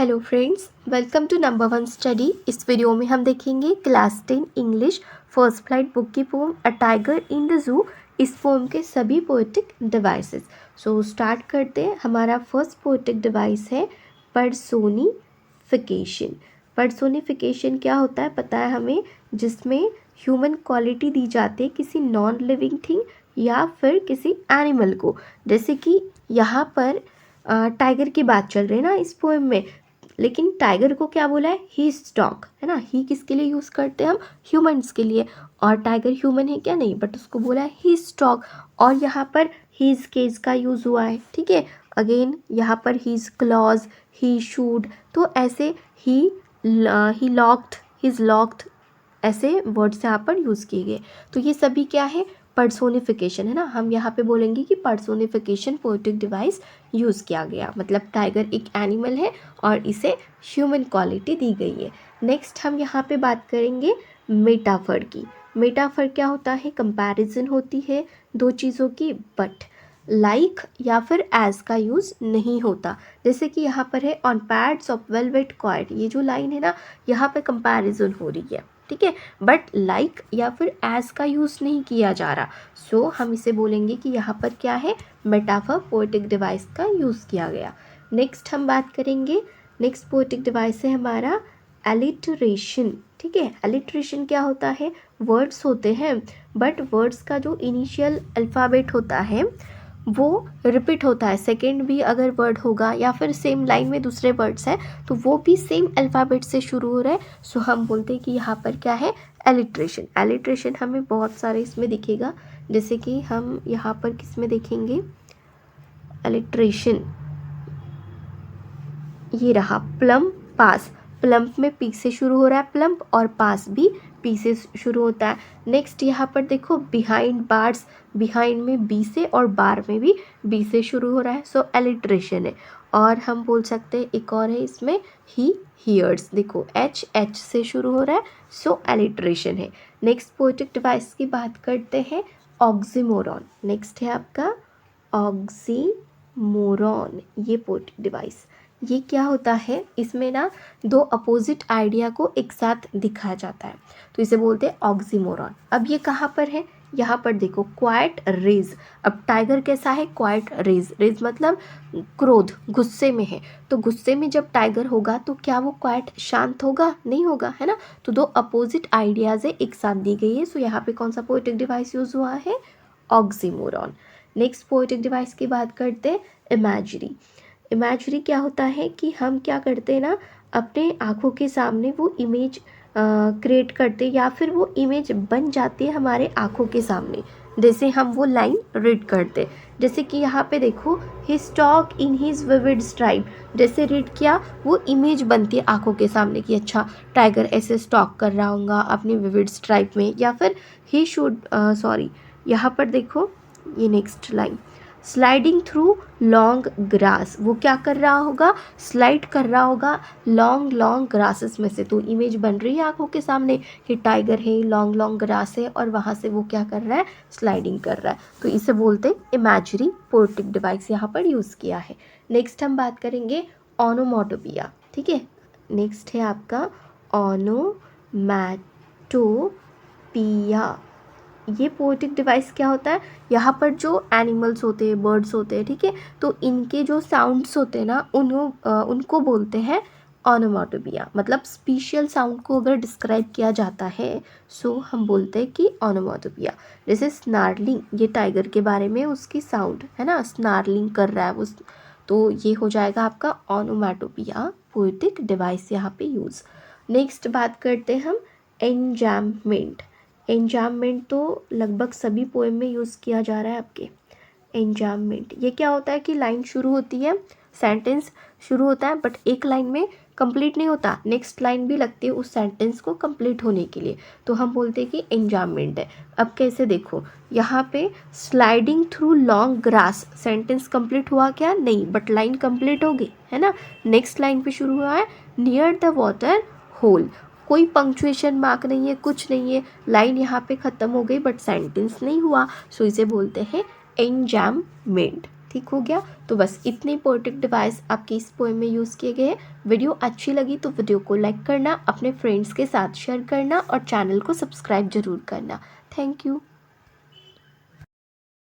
Hello friends, welcome to number one study. इस video में हम देखेंगे class 10 English first flight book की poem a tiger in the zoo. इस pome के सभी पोएटिक डिवाइसेस। सो स्टार्ट करते हैं। हमारा फर्स्ट पोएटिक डिवाइस है पर्सोनिफिकेशन। पर्सोनिफिकेशन क्या होता है पता है हमें, जिसमें ह्यूमन क्वालिटी दी जाती है किसी नॉन लिविंग थिंग या फिर किसी एनिमल को। जैसे कि यहाँ पर टाइगर की बात चल रही है ना इस पोएम में, लेकिन टाइगर को क्या बोला है, ही इज डॉग, है ना। ही किसके लिए यूज़ करते हैं हम, ह्यूमंस के लिए। और टाइगर ह्यूमन है क्या, नहीं, बट उसको बोला है ही इज डॉग। और यहाँ पर ही इज केज का यूज़ हुआ है, ठीक है। अगेन यहाँ पर he is clause, he should, तो ऐसे ही लॉक्ड, ही इज लॉक्ड, ऐसे वर्ड्स यहाँ पर यूज़ किए गए। तो ये सभी क्या है, पर्सोनिफिकेशन है ना। हम यहाँ पे बोलेंगे कि पर्सोनिफिकेशन पोएटिक डिवाइस यूज़ किया गया, मतलब टाइगर एक एनिमल है और इसे ह्यूमन क्वालिटी दी गई है। नेक्स्ट हम यहाँ पे बात करेंगे मेटाफर की। मेटाफर क्या होता है, कंपैरिजन होती है दो चीज़ों की, बट लाइक या फिर एज का यूज़ नहीं होता। जैसे कि यहाँ पर है on pads of velvet quite, ये जो लाइन है ना, यहाँ पे कंपैरिजन हो रही है, ठीक है, बट लाइक या फिर एज का यूज़ नहीं किया जा रहा। सो हम इसे बोलेंगे कि यहाँ पर क्या है, मेटाफर पोएटिक डिवाइस का यूज़ किया गया। नेक्स्ट हम बात करेंगे, नेक्स्ट पोएटिक डिवाइस है हमारा एलिटरेशन, ठीक है। एलिटरेशन क्या होता है, वर्ड्स होते हैं बट वर्ड्स का जो इनिशियल अल्फ़ाबेट होता है वो रिपीट होता है। सेकेंड भी अगर वर्ड होगा या फिर सेम लाइन में दूसरे वर्ड्स हैं तो वो भी सेम अल्फ़ाबेट से शुरू हो रहा है। सो हम बोलते हैं कि यहाँ पर क्या है, एलिट्रेशन। एलिट्रेशन हमें बहुत सारे इसमें दिखेगा, जैसे कि हम यहाँ पर किस में देखेंगे, एलिट्रेशन ये रहा, प्लम पास, प्लम्प में पी से शुरू हो रहा है प्लम्प, और पास भी पी से शुरू होता है। नेक्स्ट यहाँ पर देखो बिहाइंड बार्स, बिहाइंड में बी से और बार में भी बी से शुरू हो रहा है, सो एलिट्रेशन है। और हम बोल सकते हैं एक और है इसमें, ही हियर्स, देखो एच एच से शुरू हो रहा है, सो एलिट्रेशन है। नेक्स्ट पोएटिक डिवाइस की बात करते हैं, ऑक्सीमोरॉन। नेक्स्ट है आपका ऑक्सीमोरॉन, ये पोएटिक डिवाइस। ये क्या होता है, इसमें ना दो अपोजिट आइडिया को एक साथ दिखाया जाता है, तो इसे बोलते हैं ऑक्सीमोरॉन। अब ये कहाँ पर है, यहाँ पर देखो क्वाइट रेज। अब टाइगर कैसा है, क्वाइट रेज, रेज मतलब क्रोध, गुस्से में है। तो गुस्से में जब टाइगर होगा तो क्या वो क्वाइट शांत होगा, नहीं होगा, है ना। तो दो अपोजिट आइडियाज है एक साथ दी गई है। सो यहाँ पे कौन सा पोएटिक डिवाइस यूज हुआ है, ऑक्सीमोरॉन। नेक्स्ट पोएटिक डिवाइस की बात करते हैं, इमेजरी। इमेजरी क्या होता है कि हम क्या करते हैं ना, अपने आँखों के सामने वो इमेज क्रिएट करते या फिर वो इमेज बन जाती है हमारे आँखों के सामने, जैसे हम वो लाइन रीड करते। जैसे कि यहाँ पे देखो, he stalks in his vivid stripe, जैसे रीड किया वो इमेज बनती है आँखों के सामने कि अच्छा टाइगर ऐसे स्टॉक कर रहा होगा अपनी विविड स्ट्राइप में, या फिर ही शुड सॉरी यहाँ पर देखो ये next line, sliding through long grass, वो क्या कर रहा होगा, स्लाइड कर रहा होगा लॉन्ग लॉन्ग ग्रासेस में से। तो इमेज बन रही है आंखों के सामने कि टाइगर है, लॉन्ग लॉन्ग ग्रास है और वहाँ से वो क्या कर रहा है, स्लाइडिंग कर रहा है। तो इसे बोलते हैं इमेजरी पोएटिक डिवाइस, यहाँ पर यूज़ किया है। नेक्स्ट हम बात करेंगे ओनोमोटोपिया, ठीक है। नेक्स्ट है आपका ओनोमैटोपिया। ये पोएटिक डिवाइस क्या होता है, यहाँ पर जो एनिमल्स होते हैं, बर्ड्स होते हैं, ठीक है, तो इनके जो साउंड्स होते हैं ना उनको बोलते हैं ओनोमोटोपिया। मतलब स्पेशल साउंड को अगर डिस्क्राइब किया जाता है सो हम बोलते हैं कि ओनोमोटोपिया। जैसे स्नार्लिंग, ये टाइगर के बारे में उसकी साउंड है ना, स्नार्लिंग कर रहा है वो, तो ये हो जाएगा आपका ओनोमैटोपिया पोएटिक डिवाइस यहाँ पे यूज़। नेक्स्ट बात करते हैं हम एन्जाम्पमेंट। एन्जाम्पमेंट तो लगभग सभी पोएम में यूज़ किया जा रहा है आपके। एन्जाम्पमेंट ये क्या होता है कि लाइन शुरू होती है, सेंटेंस शुरू होता है, बट एक लाइन में कंप्लीट नहीं होता, नेक्स्ट लाइन भी लगती है उस सेंटेंस को कंप्लीट होने के लिए, तो हम बोलते हैं कि एन्जाम्पमेंट है। अब कैसे देखो, यहाँ पे sliding through long grass, sentence complete हुआ क्या, नहीं, बट लाइन कंप्लीट हो गई, है ना। नेक्स्ट लाइन पे शुरू हुआ है नियर द वाटर होल, कोई पंक्चुएशन मार्क नहीं है, कुछ नहीं है, लाइन यहाँ पे ख़त्म हो गई बट सेंटेंस नहीं हुआ, सो इसे बोलते हैं एन्जाम्पमेंट। ठीक हो गया। तो बस इतने इंपॉर्टेंट डिवाइस आपके इस पोएम में यूज़ किए गए हैं। वीडियो अच्छी लगी तो वीडियो को लाइक करना, अपने फ्रेंड्स के साथ शेयर करना और चैनल को सब्सक्राइब जरूर करना। Thank you.